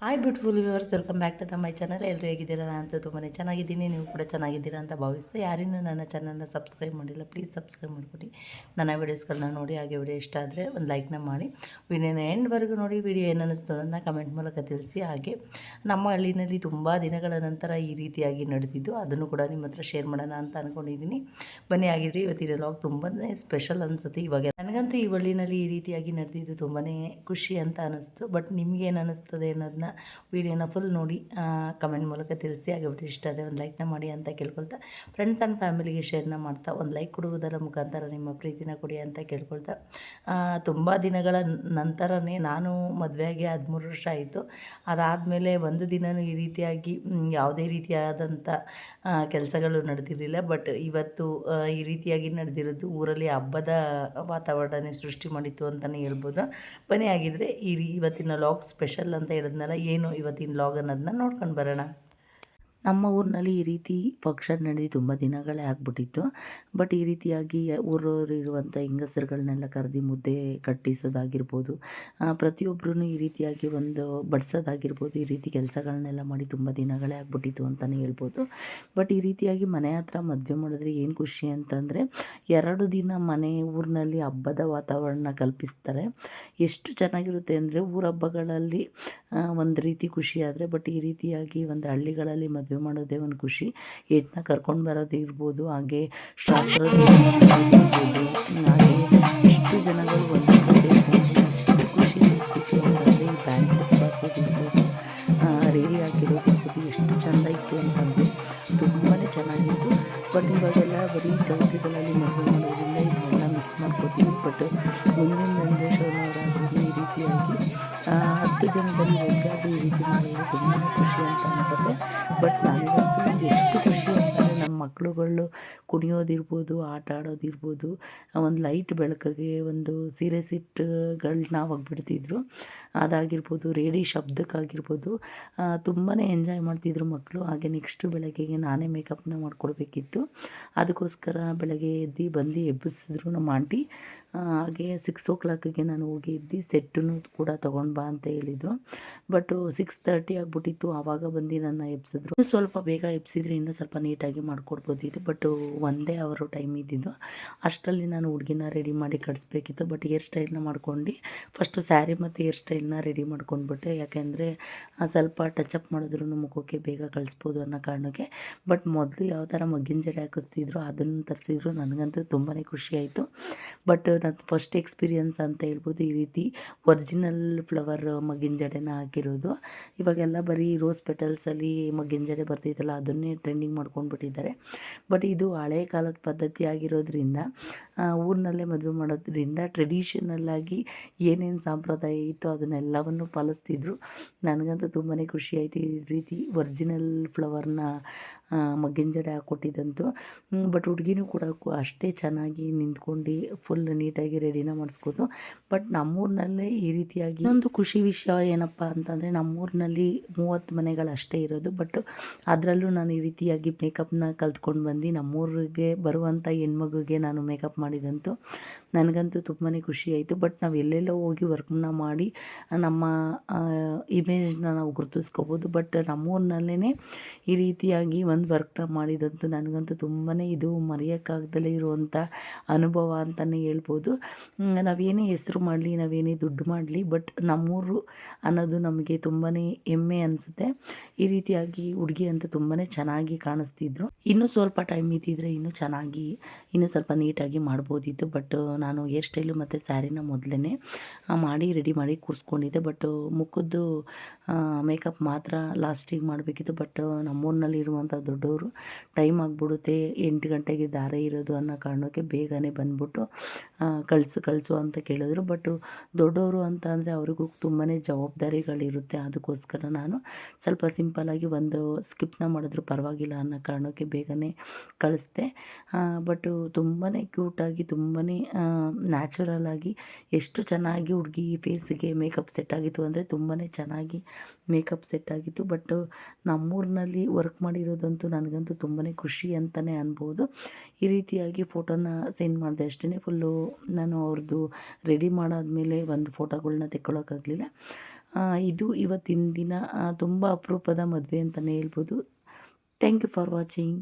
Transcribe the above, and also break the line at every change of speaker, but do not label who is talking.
Hi beautiful viewers, welcome back to the my channel. ಎಲ್ಲರೂ ಹೇಗಿದ್ದೀರಾ? ನಾನು ತುಂಬಾ ಚೆನ್ನಾಗಿದ್ದೀನಿ. ನೀವು ಕೂಡ ಚೆನ್ನಾಗಿದ್ದೀರಾ ಅಂತ ಭಾವಿಸ್ತೆ. ಯಾರಿನ್ನೂ ನನ್ನ ಚಾನಲ್ನ ಸಬ್ಸ್ಕ್ರೈಬ್ ಮಾಡಿಲ್ಲ, ಪ್ಲೀಸ್ ಸಬ್ಸ್ಕ್ರೈಬ್ ಮಾಡಿಕೊಡಿ. ನನ್ನ ವೀಡಿಯೋಸ್ಗಳನ್ನ ನೋಡಿ, ಹಾಗೆ ವಿಡಿಯೋ ಇಷ್ಟ ಆದರೆ ಒಂದು ಲೈಕ್ನ ಮಾಡಿ, ವಿಡಿಯೋನ ಎಂಡ್ವರೆಗೂ ನೋಡಿ. ವಿಡಿಯೋ ಏನು ಅನ್ನಿಸ್ತು ಅದನ್ನು ಕಮೆಂಟ್ ಮೂಲಕ ತಿಳಿಸಿ. ಹಾಗೆ ನಮ್ಮ ಹಳ್ಳಿನಲ್ಲಿ ತುಂಬ ದಿನಗಳ ನಂತರ ಈ ರೀತಿಯಾಗಿ ನಡೆದಿದ್ದು, ಅದನ್ನು ಕೂಡ ನಿಮ್ಮ ಹತ್ರ ಶೇರ್ ಮಾಡೋಣ ಅಂತ ಅಂದ್ಕೊಂಡಿದ್ದೀನಿ. ಬನ್ನಿ, ಆಗಿದ್ರೆ ಇವತ್ತಿನ ವ್ಲಾಗ್ ತುಂಬಾ ಸ್ಪೆಷಲ್ ಅನಿಸುತ್ತೆ. ಇವಾಗ ನನಗಂತೂ ಈ ಹಳ್ಳಿನಲ್ಲಿ ಈ ರೀತಿಯಾಗಿ ನಡೆದಿದ್ದು ತುಂಬಾ ಖುಷಿ ಅಂತ ಅನ್ನಿಸ್ತು. ಬಟ್ ನಿಮಗೇನು ಅನ್ನಿಸ್ತದೆ ಅನ್ನೋದನ್ನ ವಿಡಿಯೋನ ಫುಲ್ ನೋಡಿ ಕಮೆಂಟ್ ಮೂಲಕ ತಿಳಿಸಿ. ಹಾಗೆ ವಿಡಿಯೋ ಇಷ್ಟ ಆದರೆ ಒಂದು ಲೈಕ್ನ ಮಾಡಿ ಅಂತ ಕೇಳ್ಕೊಳ್ತಾ, ಫ್ರೆಂಡ್ಸ್ ಆ್ಯಂಡ್ ಫ್ಯಾಮಿಲಿಗೆ ಶೇರ್ನ ಮಾಡ್ತಾ, ಒಂದು ಲೈಕ್ ಕೊಡುವುದರ ಮುಖಾಂತರ ನಿಮ್ಮ ಪ್ರೀತಿನ ಕೊಡಿ ಅಂತ ಕೇಳ್ಕೊಳ್ತಾ, ತುಂಬ ದಿನಗಳ ನಂತರನೇ ನಾನು ಮದುವೆಯಾಗಿ 13 ವರ್ಷ ಆಯಿತು. ಅದಾದಮೇಲೆ ಒಂದು ದಿನವೂ ಈ ರೀತಿಯಾಗಿ ಯಾವುದೇ ರೀತಿಯಾದಂಥ ಕೆಲಸಗಳು ನಡೆದಿರಲಿಲ್ಲ. ಬಟ್ ಇವತ್ತು ಈ ರೀತಿಯಾಗಿ ನಡೆದಿರೋದು ಊರಲ್ಲಿ ಹಬ್ಬದ ವಾತಾವರಣನೇ ಸೃಷ್ಟಿ ಮಾಡಿತ್ತು ಅಂತಲೇ ಹೇಳ್ಬೋದು. ಬನ್ನಿ, ಆಗಿದ್ದರೆ ಇವತ್ತಿನ ಲಾಗ್ ಸ್ಪೆಷಲ್ ಅಂತ ಹೇಳಿದ್ನಲ್ಲ, ಏನು ಇವತ್ತಿನ ಲಾಗ್ ಅನ್ನೋದನ್ನ ನೋಡ್ಕೊಂಡು ಬರೋಣ. ನಮ್ಮ ಊರಿನಲ್ಲಿ ಈ ರೀತಿ ಫಂಕ್ಷನ್ ನಡೆದು ತುಂಬ ದಿನಗಳೇ ಆಗ್ಬಿಟ್ಟಿತ್ತು. ಬಟ್ ಈ ರೀತಿಯಾಗಿ ಊರಲ್ಲಿರುವಂಥ ಹೆಂಗಸರುಗಳನ್ನೆಲ್ಲ ಕರೆದು ಮುದ್ದೆ ಕಟ್ಟಿಸೋದಾಗಿರ್ಬೋದು, ಪ್ರತಿಯೊಬ್ಬರೂ ಈ ರೀತಿಯಾಗಿ ಒಂದು ಬಡಿಸೋದಾಗಿರ್ಬೋದು, ಈ ರೀತಿ ಕೆಲಸಗಳನ್ನೆಲ್ಲ ಮಾಡಿ ತುಂಬ ದಿನಗಳೇ ಆಗ್ಬಿಟ್ಟಿತ್ತು ಅಂತಲೇ ಹೇಳ್ಬೋದು. ಬಟ್ ಈ ರೀತಿಯಾಗಿ ಮನೆ ಹತ್ರ ಮದುವೆ ಮಾಡಿದ್ರೆ ಏನು ಖುಷಿ ಅಂತಂದರೆ, 2 ದಿನ ಊರಿನಲ್ಲಿ ಹಬ್ಬದ ವಾತಾವರಣ ಕಲ್ಪಿಸ್ತಾರೆ. ಎಷ್ಟು ಚೆನ್ನಾಗಿರುತ್ತೆ ಅಂದರೆ, ಊರ ಹಬ್ಬಗಳಲ್ಲಿ ಒಂದು ರೀತಿ ಖುಷಿ ಆದರೆ, ಬಟ್ ಈ ರೀತಿಯಾಗಿ ಒಂದು ಹಳ್ಳಿಗಳಲ್ಲಿ ಮದುವೆ ಮಾಡೋದೇ ಒಂದು ಖುಷಿ. ಹೆಣ್ಣನ್ನ ಕರ್ಕೊಂಡು ಬರೋದು ಇರ್ಬೋದು, ಹಾಗೆ ಶಾಸ್ತ್ರ ಇರ್ಬೋದು, ಹಾಗೆ ಇಷ್ಟು ಜನಗಳು ಒಂದು ಕಡೆ ಎಷ್ಟು ಖುಷಿ ಅನಿಸ್ತಿತ್ತು ಅಂತಂದರೆ, ಈ ಬ್ಯಾಂಡ್ ಸೆಟ್ ಬಾರಿಸೋದಿರ್ಬೋದು, ರೆಡಿ ಆಗಿರೋದಿರ್ಬೋದು, ಎಷ್ಟು ಚೆಂದ ಇತ್ತು ಅಂತಂದರೆ ತುಂಬಾ ಚೆನ್ನಾಗಿತ್ತು. ಬಟ್ ಇವಾಗೆಲ್ಲ ಬರೀ ಚೌಟ್ರಿಗಳಲ್ಲಿ ಮದುವೆ ಮಾಡೋದ್ರಿಂದ ಇದನ್ನೆಲ್ಲ ಮಿಸ್ ಮಾಡ್ಕೋತೀವಿ. ಬಟ್ ಮುಂದಿನ ಜನರೇಷನ್ನವರಾದ್ರೂ ಈ ರೀತಿಯಾಗಿ 10 ಜನದಲ್ಲಿ ಒಗ್ಗಾಡಿ ಈ ರೀತಿ ಮಾಡೋದು ತುಂಬಾ ಖುಷಿ ಅಂತ ಅನಿಸುತ್ತೆ. ಬಟ್ ನನಗಂತೂ ಎಷ್ಟು ಖುಷಿ ಅಂತಂದರೆ, ನಮ್ಮ ಮಕ್ಕಳುಗಳು ಕುಣಿಯೋದಿರ್ಬೋದು, ಆಟ ಆಡೋದಿರ್ಬೋದು, ಒಂದು ಲೈಟ್ ಬೆಳಕಿಗೆ ಒಂದು ಸೀರೆ ಸೆಟ್ಗಳನ್ನ ಅವಾಗ ಬಿಡ್ತಿದ್ರು, ಅದಾಗಿರ್ಬೋದು, ರೇಡಿ ಶಬ್ದಕ್ಕಾಗಿರ್ಬೋದು, ತುಂಬಾ ಎಂಜಾಯ್ ಮಾಡ್ತಿದ್ರು ಮಕ್ಕಳು. ಹಾಗೆ ನೆಕ್ಸ್ಟ್ ಬೆಳಗ್ಗೆಗೆ ನಾನೇ ಮೇಕಪ್ನ ಮಾಡ್ಕೊಡ್ಬೇಕಿತ್ತು. ಅದಕ್ಕೋಸ್ಕರ ಬೆಳಗ್ಗೆ ಬಂದು ಎಬ್ಬಿಸಿದ್ರು ನಮ್ಮ ಆಂಟಿ. ಹಾಗೆ 6 o'clockಗೆ ನಾನು ಹೋಗಿ ಸೆಟ್ಟನ್ನು ಕೂಡ ತೊಗೊಂಡು ಬಾ ಅಂತ ಹೇಳಿದರು. ಬಟ್ 6:30 ಆಗಿಬಿಟ್ಟಿತ್ತು. ಆವಾಗ ಬಂದು ನನ್ನ ಎಬ್ಸಿದ್ರು. ಸ್ವಲ್ಪ ಬೇಗ ಎಬ್ಸಿದ್ರೆ ಇನ್ನೂ ಸ್ವಲ್ಪ ನೀಟಾಗಿ ಮಾಡ್ಕೊಡ್ಬೋದಿತ್ತು. ಬಟ್ 1 hour ಟೈಮ್ ಇದ್ದಿದ್ದು. ಅಷ್ಟರಲ್ಲಿ ನಾನು ಹುಡುಗಿನ ರೆಡಿ ಮಾಡಿ ಕಳಿಸ್ಬೇಕಿತ್ತು. ಬಟ್ ಹೇರ್ ಸ್ಟೈಲ್ನ ಮಾಡ್ಕೊಂಡು ಫಸ್ಟು ಸ್ಯಾರಿ ಮತ್ತು ಹೇರ್ ಸ್ಟೈಲ್ನ ರೆಡಿ ಮಾಡ್ಕೊಂಡ್ಬಿಟ್ಟೆ. ಯಾಕೆಂದರೆ ಸ್ವಲ್ಪ ಟಚಪ್ ಮಾಡಿದ್ರು ಮುಖಕ್ಕೆ ಬೇಗ ಕಳಿಸ್ಬೋದು ಅನ್ನೋ ಕಾರಣಕ್ಕೆ. ಬಟ್ ಮೊದಲು ಯಾವ ಥರ ಮಗ್ಗಿನ ಜಡೆ ಹಾಕಿಸ್ತಿದ್ರು ಅದನ್ನು ತರಿಸಿದ್ರು. ನನಗಂತೂ ತುಂಬಾ ಖುಷಿಯಾಯಿತು. ಬಟ್ ನನ್ನ ಫಸ್ಟ್ ಎಕ್ಸ್ಪೀರಿಯನ್ಸ್ ಅಂತ ಹೇಳ್ಬೋದು ಈ ರೀತಿ ಒರಿಜಿನಲ್ ಫ್ಲವರ್ ಮಗ್ಗಿನ ಜಡೆನ ಹಾಕಿರೋದು. ಇವಾಗೆಲ್ಲ ಬರೀ ರೋಸ್ ಪೆಟಲ್ಸಲ್ಲಿ ಮಗ್ಗಿನ ಜಡೆ ಬರ್ತಿದ್ದಲ್ಲ, ಅದನ್ನೇ ಟ್ರೆಂಡಿಂಗ್ ಮಾಡ್ಕೊಂಡ್ಬಿಟ್ಟಿದ್ದಾರೆ. ಬಟ್ ಇದು ಹಳೆ ಕಾಲದ ಪದ್ಧತಿ ಆಗಿರೋದ್ರಿಂದ, ಊರಿನಲ್ಲೇ ಮದುವೆ ಮಾಡೋದ್ರಿಂದ ಟ್ರೆಡಿಷನಲ್ಲಾಗಿ ಏನೇನು ಸಂಪ್ರದಾಯ ಇತ್ತು ಅದನ್ನೆಲ್ಲವನ್ನು ಪಾಲಿಸ್ತಿದ್ರು. ನನಗಂತೂ ತುಂಬಾ ಖುಷಿಯಾಯಿತು ಈ ರೀತಿ ಒರಿಜಿನಲ್ ಫ್ಲವರ್ನ ಮಗ್ಗಿನ ಜಡೆ ಹಾಕ್ಕೊಟ್ಟಿದ್ದಂತು. ಬಟ್ ಹುಡುಗಿನೂ ಕೂಡ ಅಷ್ಟೇ ಚೆನ್ನಾಗಿ ನಿಂತ್ಕೊಂಡು ಫುಲ್ ನೀಟಾಗಿ ರೆಡಿನ ಮಾಡಿಸ್ಬೋದು. ಬಟ್ ನಮ್ಮೂರಿನಲ್ಲೇ ಈ ರೀತಿಯಾಗಿ ಒಂದು ಖುಷಿ ವಿಷಯ ಏನಪ್ಪ ಅಂತಂದರೆ, ನಮ್ಮೂರಿನಲ್ಲಿ 30 ಮನೆಗಳಷ್ಟೇ ಇರೋದು. ಬಟ್ ಅದರಲ್ಲೂ ನಾನು ಈ ರೀತಿಯಾಗಿ ಮೇಕಪ್ನ ಕಲ್ತ್ಕೊಂಡು ಬಂದು ನಮ್ಮೂರಿಗೆ ಬರುವಂಥ ಹೆಣ್ಮಗುಗೆ ನಾನು ಮೇಕಪ್ ಮಾಡಿದಂತು ನನಗಂತೂ ತುಂಬಾ ಖುಷಿಯಾಯಿತು. ಬಟ್ ನಾವು ಎಲ್ಲೆಲ್ಲೋ ಹೋಗಿ ವರ್ಕ್ನ ಮಾಡಿ ನಮ್ಮ ಇಮೇಜ್ನ ನಾವು ಗುರುತಿಸ್ಕೋಬೋದು. ಬಟ್ ನಮ್ಮೂರಿನಲ್ಲೇ ಈ ರೀತಿಯಾಗಿ ಒಂದು ವರ್ಕ್ನ ಮಾಡಿದಂತೂ ನನಗಂತೂ ತುಂಬಾ ಇದು ಮರೆಯೋಕ್ಕಾಗ್ದಲೇ ಇರುವಂಥ ಅನುಭವ ಅಂತಲೇ ಹೇಳ್ಬೋದು. ನಾವೇನೇ ಹೆಸರು ಮಾಡಲಿ, ನಾವೇನೇ ದುಡ್ಡು ಮಾಡಲಿ, ಬಟ್ ನಮ್ಮೂರು ಅನ್ನೋದು ನಮಗೆ ತುಂಬಾ ಹೆಮ್ಮೆ ಅನಿಸುತ್ತೆ. ಈ ರೀತಿಯಾಗಿ ಹುಡುಗಿ ಅಂತೂ ತುಂಬಾ ಚೆನ್ನಾಗಿ ಕಾಣಿಸ್ತಿದ್ರು. ಇನ್ನೂ ಸ್ವಲ್ಪ ಟೈಮ್ ಇದ್ದಿದ್ರೆ ಇನ್ನೂ ಸ್ವಲ್ಪ ನೀಟಾಗಿ ಮಾಡ್ಬೋದಿತ್ತು. ಬಟ್ ನಾನು ಹೇರ್ ಸ್ಟೈಲು ಮತ್ತು ಸ್ಯಾರಿನ ಮೊದಲೇ ಮಾಡಿ ರೆಡಿ ಮಾಡಿ ಕೂರಿಸ್ಕೊಂಡಿದ್ದೆ. ಬಟ್ ಮುಖದ್ದು ಮೇಕಪ್ ಮಾತ್ರ ಲಾಸ್ಟಿಗೆ ಮಾಡಬೇಕಿತ್ತು. ಬಟ್ ನಮ್ಮೂರಿನಲ್ಲಿ ಇರುವಂಥ ದೊಡ್ಡವರು ಟೈಮ್ ಆಗಿಬಿಡುತ್ತೆ, 8 ಗಂಟೆಗೆ ದಾರೆ ಇರೋದು ಅನ್ನೋ ಕಾರಣಕ್ಕೆ ಬೇಗನೆ ಬಂದ್ಬಿಟ್ಟು ಕಳಿಸು ಅಂತ ಕೇಳಿದ್ರು. ಬಟ್ ದೊಡ್ಡವರು ಅಂತ ಅಂದರೆ ಅವ್ರಿಗೂ ತುಂಬಾ ಜವಾಬ್ದಾರಿಗಳಿರುತ್ತೆ. ಅದಕ್ಕೋಸ್ಕರ ನಾನು ಸ್ವಲ್ಪ ಸಿಂಪಲ್ಲಾಗಿ ಒಂದು ಸ್ಕಿಪ್ನ ಮಾಡಿದ್ರು ಪರವಾಗಿಲ್ಲ ಅನ್ನೋ ಕಾರಣಕ್ಕೆ ಬೇಗನೆ ಕಳಿಸ್ದೆ. ಬಟ್ ತುಂಬಾ ಕ್ಯೂಟಾಗಿ, ತುಂಬಾ ನ್ಯಾಚುರಲಾಗಿ ಎಷ್ಟು ಚೆನ್ನಾಗಿ ಹುಡುಗಿ ಫೇಸಿಗೆ ಮೇಕಪ್ ಸೆಟ್ ಆಗಿತ್ತು ಅಂದರೆ ತುಂಬಾ ಚೆನ್ನಾಗಿ ಮೇಕಪ್ ಸೆಟ್ ಆಗಿತ್ತು. ಬಟ್ ನಮ್ಮೂರಿನಲ್ಲಿ ವರ್ಕ್ ಮಾಡಿರೋದಂತೂ ನನಗಂತೂ ತುಂಬಾ ಖುಷಿ ಅಂತಲೇ ಅನ್ಬೋದು. ಈ ರೀತಿಯಾಗಿ ಫೋಟೋನ ಸೆಂಡ್ ಮಾಡಿದೆ ಅಷ್ಟೇ. ಫುಲ್ಲು ನಾನು ಅವ್ರದ್ದು ರೆಡಿ ಮಾಡಾದಮೇಲೆ ಒಂದು ಫೋಟೋಗಳ್ನ ತೆಕ್ಕೊಳ್ಳೋಕ್ಕಾಗಲಿಲ್ಲ. ಇದು ಇವತ್ತಿನ ದಿನ ತುಂಬ ಅಪರೂಪದ ಮದುವೆ ಅಂತಲೇ ಹೇಳ್ಬೋದು. Thank you for watching.